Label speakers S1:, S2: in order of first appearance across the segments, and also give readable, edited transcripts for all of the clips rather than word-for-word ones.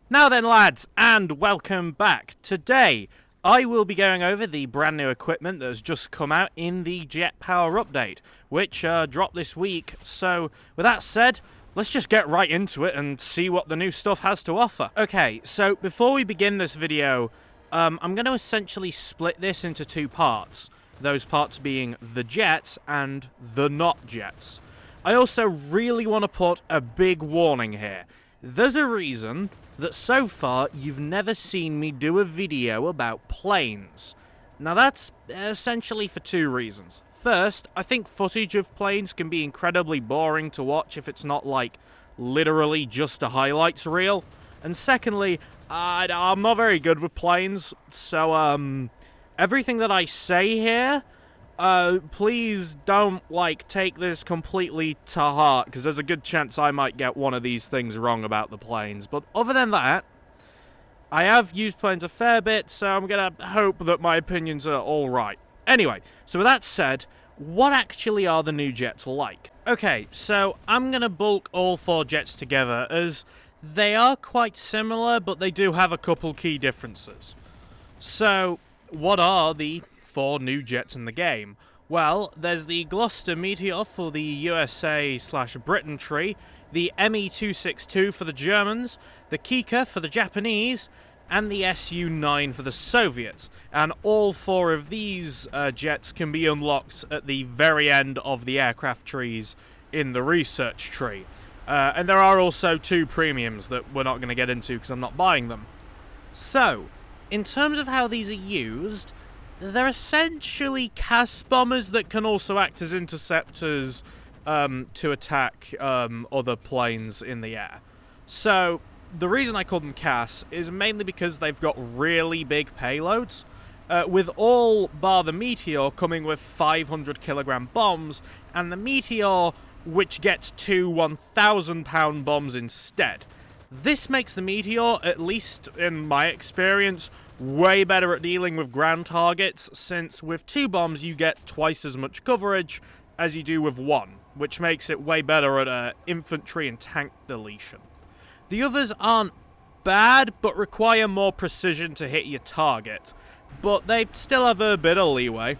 S1: Now then, lads, and welcome back. Today, I will be going over the brand new equipment that has just come out in the Jet Power update, which dropped this week. So, with that said, let's just get right into it and see what the new stuff has to offer. Okay, so before we begin this video, I'm going to essentially split this into two parts. Those parts being the jets and the not jets. I also really want to put a big warning here. There's a reason that so far you've never seen me do a video about planes. Now that's essentially for two reasons. First, I think footage of planes can be incredibly boring to watch if it's not like literally just a highlights reel. And secondly, I'm not very good with planes, so everything that I say here, please don't, take this completely to heart, because there's a good chance I might get one of these things wrong about the planes. But other than that, I have used planes a fair bit, so I'm gonna hope that my opinions are alright. Anyway, so with that said, what actually are the new jets like? Okay, so I'm gonna bulk all four jets together, as they are quite similar, but they do have a couple key differences. So, what are the four new jets in the game? Well, there's the Gloucester Meteor for the USA/Britain tree, the Me-262 for the Germans, the Kika for the Japanese, and the Su-9 for the Soviets. And all four of these jets can be unlocked at the very end of the aircraft trees in the research tree. And there are also two premiums that we're not going to get into because I'm not buying them. So, in terms of how these are used, they're essentially CAS bombers that can also act as interceptors to attack other planes in the air. So, the reason I call them CAS is mainly because they've got really big payloads, with all bar the Meteor coming with 500 kilogram bombs, and the Meteor which gets two 1,000-pound bombs instead. This makes the Meteor, at least in my experience, way better at dealing with ground targets, since with two bombs you get twice as much coverage as you do with one, which makes it way better at infantry and tank deletion. The others aren't bad, but require more precision to hit your target, but they still have a bit of leeway.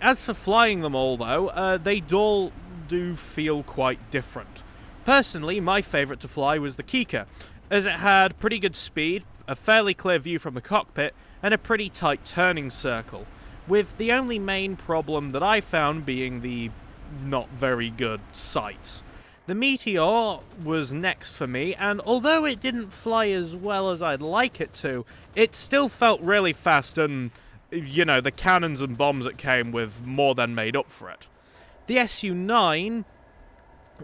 S1: As for flying them all, though, they all do feel quite different. Personally, my favourite to fly was the Kika, as it had pretty good speed, a fairly clear view from the cockpit, and a pretty tight turning circle, with the only main problem that I found being the not very good sights. The Meteor was next for me, and although it didn't fly as well as I'd like it to, it still felt really fast, and, the cannons and bombs it came with more than made up for it. The Su-9,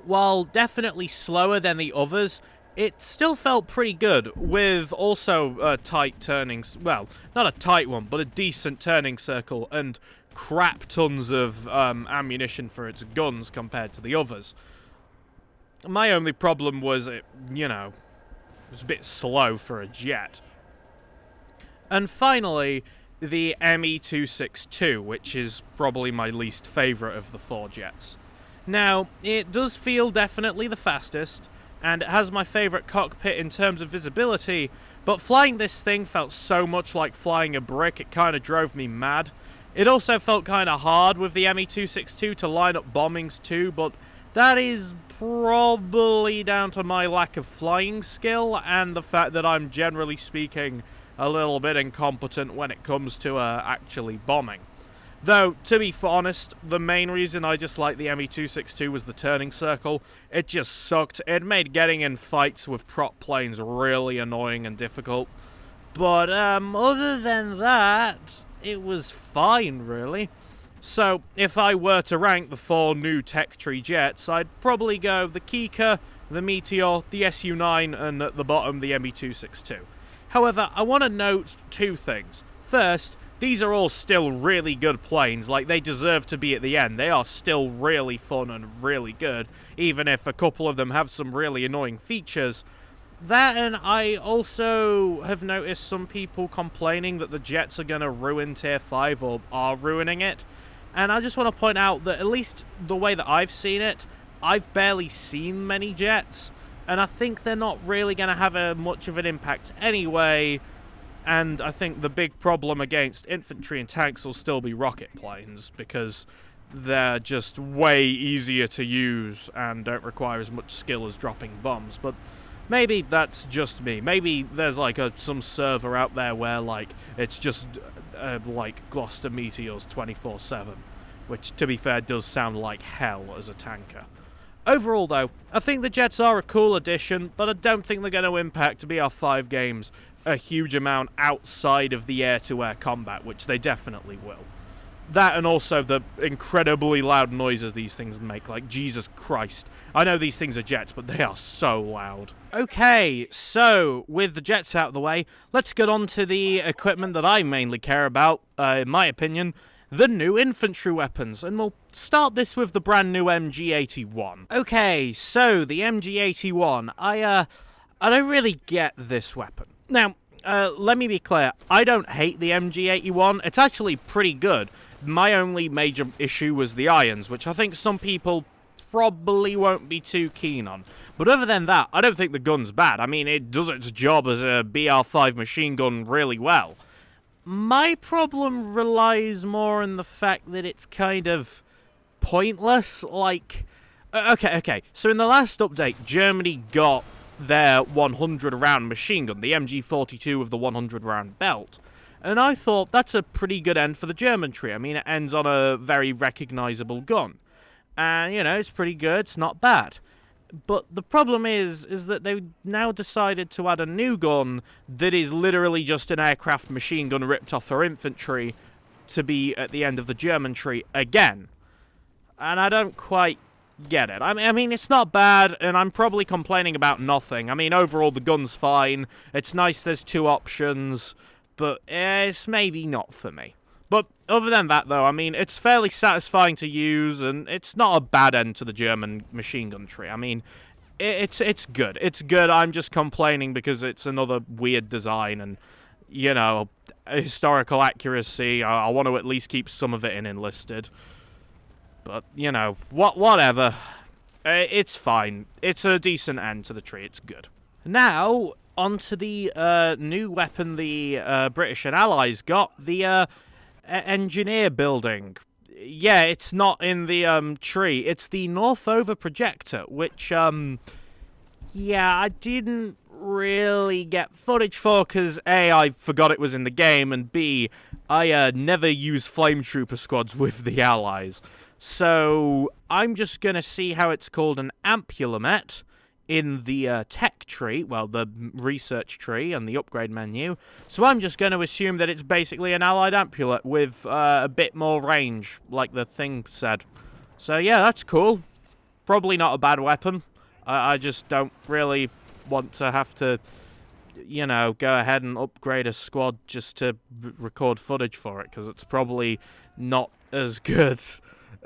S1: while definitely slower than the others, it still felt pretty good, with also a tight turning, well, not a tight one, but a decent turning circle, and crap tons of ammunition for its guns compared to the others. My only problem was it was a bit slow for a jet. And finally, the Me-262, which is probably my least favourite of the four jets. Now, it does feel definitely the fastest, and it has my favourite cockpit in terms of visibility, but flying this thing felt so much like flying a brick, it kind of drove me mad. It also felt kind of hard with the Me-262 to line up bombings too, but that is probably down to my lack of flying skill and the fact that I'm generally speaking a little bit incompetent when it comes to actually bombing. Though, to be honest, the main reason I disliked the Me-262 was the turning circle. It just sucked. It made getting in fights with prop planes really annoying and difficult. But other than that, it was fine, really. So, if I were to rank the four new tech tree jets, I'd probably go the Kika, the Meteor, the Su-9, and at the bottom, the Me-262. However, I want to note two things. First, these are all still really good planes, they deserve to be at the end. They are still really fun and really good, even if a couple of them have some really annoying features. That, and I also have noticed some people complaining that the jets are going to ruin Tier 5 or are ruining it. And I just want to point out that at least the way that I've seen it, I've barely seen many jets. and I think they're not really going to have much of an impact anyway. And I think the big problem against infantry and tanks will still be rocket planes, because they're just way easier to use and don't require as much skill as dropping bombs. But maybe that's just me. Maybe there's like some server out there where like it's just like Gloucester Meteors 24/7, which to be fair does sound like hell as a tanker. Overall though, I think the jets are a cool addition, but I don't think they're going to impact BR5 games a huge amount outside of the air-to-air combat, which they definitely will. That and also the incredibly loud noises these things make, like Jesus Christ. I know these things are jets, but they are so loud. Okay, so with the jets out of the way, let's get on to the equipment that I mainly care about, in my opinion, the new infantry weapons, and we'll start this with the brand new MG81. Okay, so the MG81, I don't really get this weapon. Now, let me be clear, I don't hate the MG81, it's actually pretty good. My only major issue was the irons, which I think some people probably won't be too keen on. But other than that, I don't think the gun's bad. I mean, it does its job as a BR5 machine gun really well. My problem relies more on the fact that it's kind of pointless. Like, okay, so in the last update, Germany got their 100-round machine gun, the MG42 with the 100-round belt. And I thought that's a pretty good end for the German tree. I mean, it ends on a very recognizable gun. And, you know, it's pretty good, it's not bad. But the problem is that they've now decided to add a new gun that is literally just an aircraft machine gun ripped off their infantry to be at the end of the German tree again. And I don't quite get it. I mean, it's not bad, and I'm probably complaining about nothing. I mean, overall, the gun's fine. It's nice there's two options, but it's maybe not for me. But other than that, though, I mean, it's fairly satisfying to use, and it's not a bad end to the German machine gun tree. I mean, it's good. It's good. I'm just complaining because it's another weird design, and, you know, historical accuracy. I want to at least keep some of it in Enlisted. But, you know, whatever. It's fine. It's a decent end to the tree. It's good. Now, onto the new weapon the British and Allies got, the engineer building. Yeah, it's not in the tree. It's the Northover projector, which, yeah, I didn't really get footage for because A, I forgot it was in the game, and B, I never use flame trooper squads with the Allies. So I'm just going to see how it's called an ampulomet in the tech tree, well, the research tree and the upgrade menu. So I'm just going to assume that it's basically an allied ampulette with a bit more range, like the thing said. So yeah, that's cool. Probably not a bad weapon. I just don't really want to have to, you know, go ahead and upgrade a squad just to record footage for it, because it's probably not as good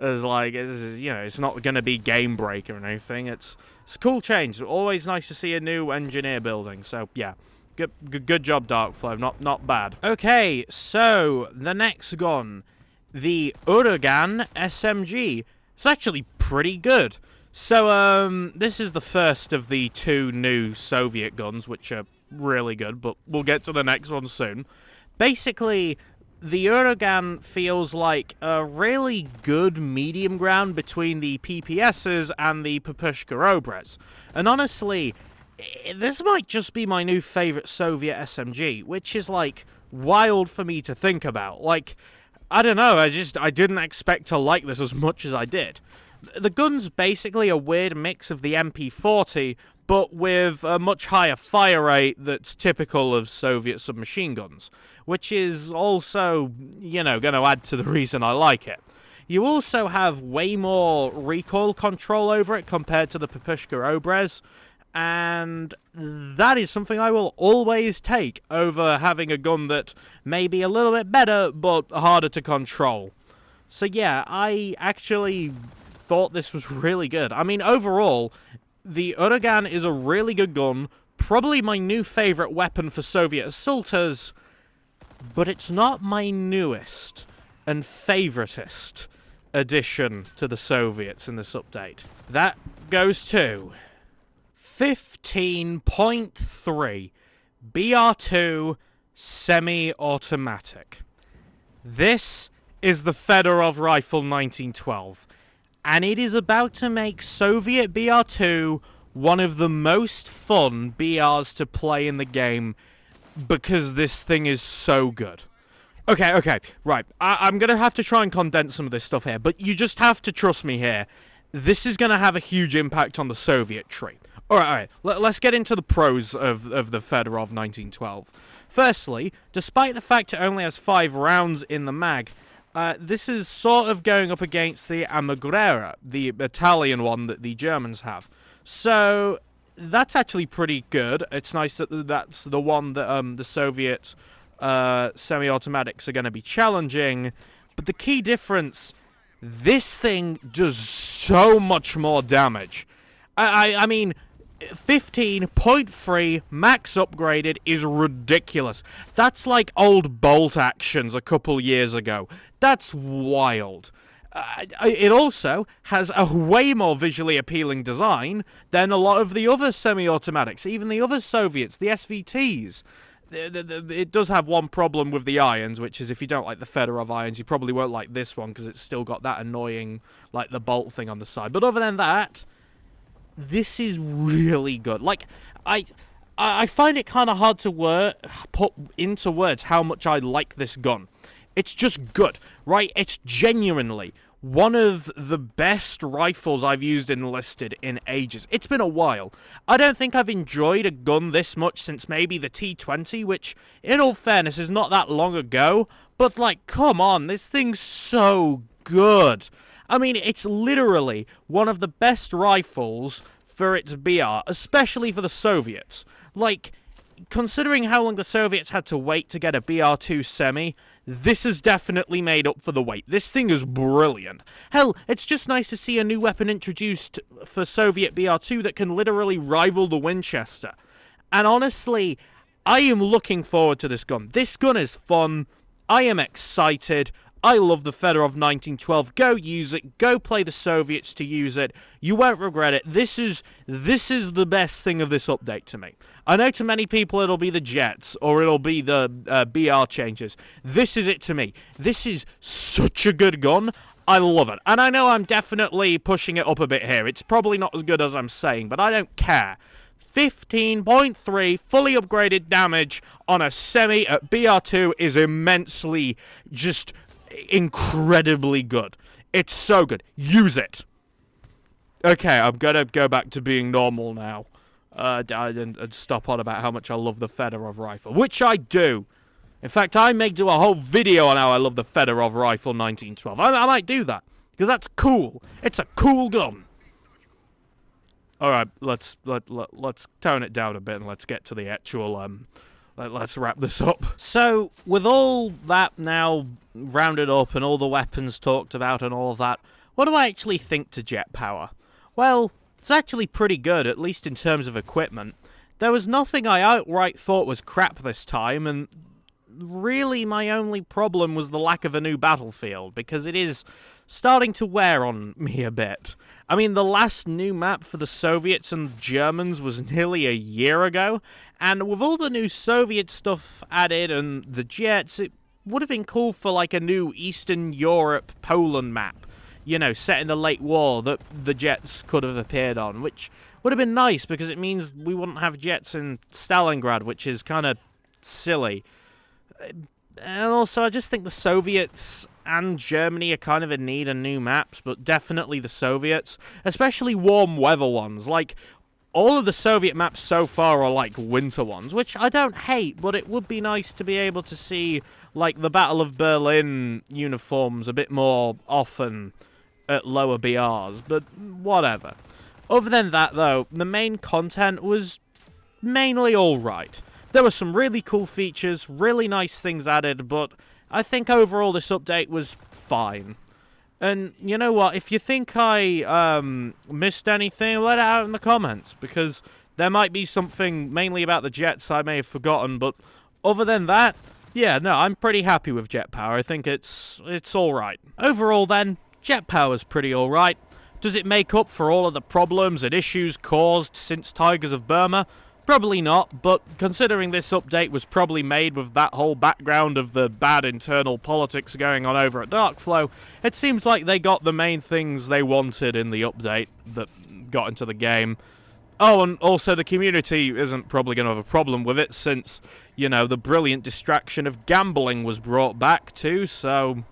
S1: as, like, you know, it's not going to be game breaker or anything. It's a cool change. Always nice to see a new engineer building. So yeah, good job, Darkflow. Not bad. Okay, so the next gun, the Uragan SMG. It's actually pretty good. So this is the first of the two new Soviet guns, which are really good, but we'll get to the next one soon. Basically, the Uragan feels like a really good medium ground between the PPSs and the Pupushka Obres. And honestly, this might just be my new favorite Soviet SMG, which is, like, wild for me to think about. Like, I don't know, I didn't expect to like this as much as I did. The gun's basically a weird mix of the MP40, but with a much higher fire rate that's typical of Soviet submachine guns, which is also, you know, going to add to the reason I like it. You also have way more recoil control over it compared to the Pupushka Obres, and that is something I will always take over having a gun that may be a little bit better, but harder to control. So yeah, I actually thought this was really good. I mean, overall, the Uragan is a really good gun, probably my new favorite weapon for Soviet assaulters, but it's not my newest and favoritist addition to the Soviets in this update. That goes to 15.3 BR2 semi-automatic. This is the Fedorov Rifle 1912, and it is about to make Soviet BR2 one of the most fun BRs to play in the game because this thing is so good. Okay, right. I'm going to have to try and condense some of this stuff here, but you just have to trust me here. This is going to have a huge impact on the Soviet tree. Alright, let's get into the pros of the Fedorov 1912. Firstly, despite the fact it only has 5 rounds in the mag, this is sort of going up against the Ofenrohr, the Italian one that the Germans have. So, that's actually pretty good. It's nice that that's the one that the Soviet semi-automatics are going to be challenging. But the key difference, this thing does so much more damage. I mean, 15.3 max upgraded is ridiculous. That's like old bolt actions a couple years ago. That's wild. It also has a way more visually appealing design than a lot of the other semi-automatics, even the other Soviets, the SVTs. It does have one problem with the irons, which is if you don't like the Fedorov irons, you probably won't like this one because it's still got that annoying, like, the bolt thing on the side. But other than that, this is really good. Like, I find it kind of hard to put into words how much I like this gun. It's just good, right? It's genuinely one of the best rifles I've used in Enlisted in ages. It's been a while. I don't think I've enjoyed a gun this much since maybe the T20, which, in all fairness, is not that long ago. But, like, come on, this thing's so good. I mean, it's literally one of the best rifles for its BR, especially for the Soviets. Like, considering how long the Soviets had to wait to get a BR2 semi, this has definitely made up for the wait. This thing is brilliant. Hell, it's just nice to see a new weapon introduced for Soviet BR2 that can literally rival the Winchester. And honestly, I am looking forward to this gun. This gun is fun. I am excited. I love the Fedorov 1912. Go use it. Go play the Soviets to use it. You won't regret it. This is the best thing of this update to me. I know to many people it'll be the jets or it'll be the BR changes. This is it to me. This is such a good gun. I love it. And I know I'm definitely pushing it up a bit here. It's probably not as good as I'm saying, but I don't care. 15.3 fully upgraded damage on a semi at BR2 is immensely just incredibly good. It's so good. Use it. Okay, I'm gonna go back to being normal now. And stop on about how much I love the Fedorov rifle, which I do. In fact, I may do a whole video on how I love the Fedorov rifle 1912. I might do that because that's cool. It's a cool gun. All right, let's tone it down a bit and let's get to the actual let's wrap this up. So, with all that now rounded up and all the weapons talked about and all of that, what do I actually think to jet power? Well, it's actually pretty good, at least in terms of equipment. There was nothing I outright thought was crap this time, and really my only problem was the lack of a new battlefield, because it is starting to wear on me a bit. I mean, the last new map for the Soviets and Germans was nearly a year ago, and with all the new Soviet stuff added and the jets, it would have been cool for like a new Eastern Europe Poland map, you know, set in the late war that the jets could have appeared on, which would have been nice because it means we wouldn't have jets in Stalingrad, which is kind of silly. And also, I just think the Soviets and Germany are kind of in need of new maps, but definitely the Soviets, especially warm weather ones. Like, all of the Soviet maps so far are like winter ones, which I don't hate, but it would be nice to be able to see like the Battle of Berlin uniforms a bit more often at lower BRs, but whatever. Other than that, though, the main content was mainly alright. There were some really cool features, really nice things added, but I think overall this update was fine. And you know what, if you think I missed anything, let it out in the comments, because there might be something mainly about the jets I may have forgotten, but other than that, yeah, no, I'm pretty happy with jet power. I think it's alright. Overall then, jet power's pretty alright. Does it make up for all of the problems and issues caused since Tigers of Burma? Probably not, but considering this update was probably made with that whole background of the bad internal politics going on over at Darkflow, it seems like they got the main things they wanted in the update that got into the game. Oh, and also the community isn't probably going to have a problem with it since, you know, the brilliant distraction of gambling was brought back too, so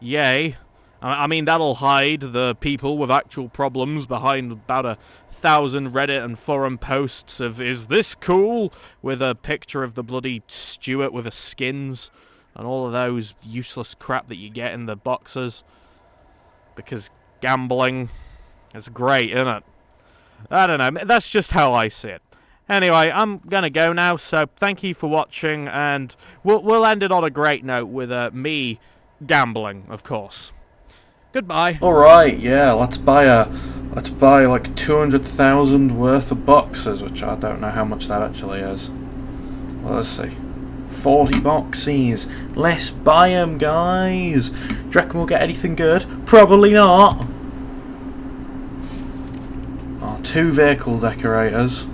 S1: yay. I mean, that'll hide the people with actual problems behind about 1,000 Reddit and forum posts of, is this cool? With a picture of the bloody Stuart with the skins and all of those useless crap that you get in the boxes. Because gambling is great, isn't it? I don't know, that's just how I see it. Anyway, I'm gonna go now, so thank you for watching, and we'll end it on a great note with me gambling, of course. Goodbye.
S2: Alright, yeah, let's buy like 200,000 worth of boxes, which I don't know how much that actually is. Well, let's see. 40 boxes. Let's buy them, guys. Do you reckon we'll get anything good? Probably not. Oh, 2 vehicle decorators.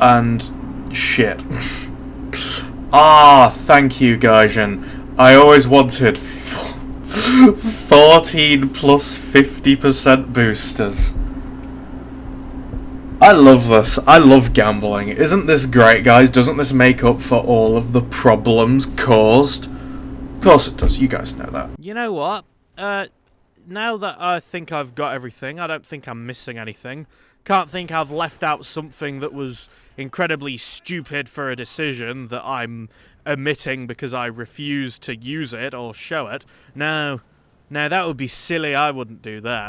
S2: And shit. Ah, thank you, Gaijin. I always wanted 14 plus 50% boosters. I love this. I love gambling. Isn't this great, guys? Doesn't this make up for all of the problems caused? Of course it does. You guys know that.
S1: You know what? Now that I think I've got everything, I don't think I'm missing anything. Can't think I've left out something that was incredibly stupid for a decision that I'm omitting because I refuse to use it or show it. No, that would be silly. I wouldn't do that.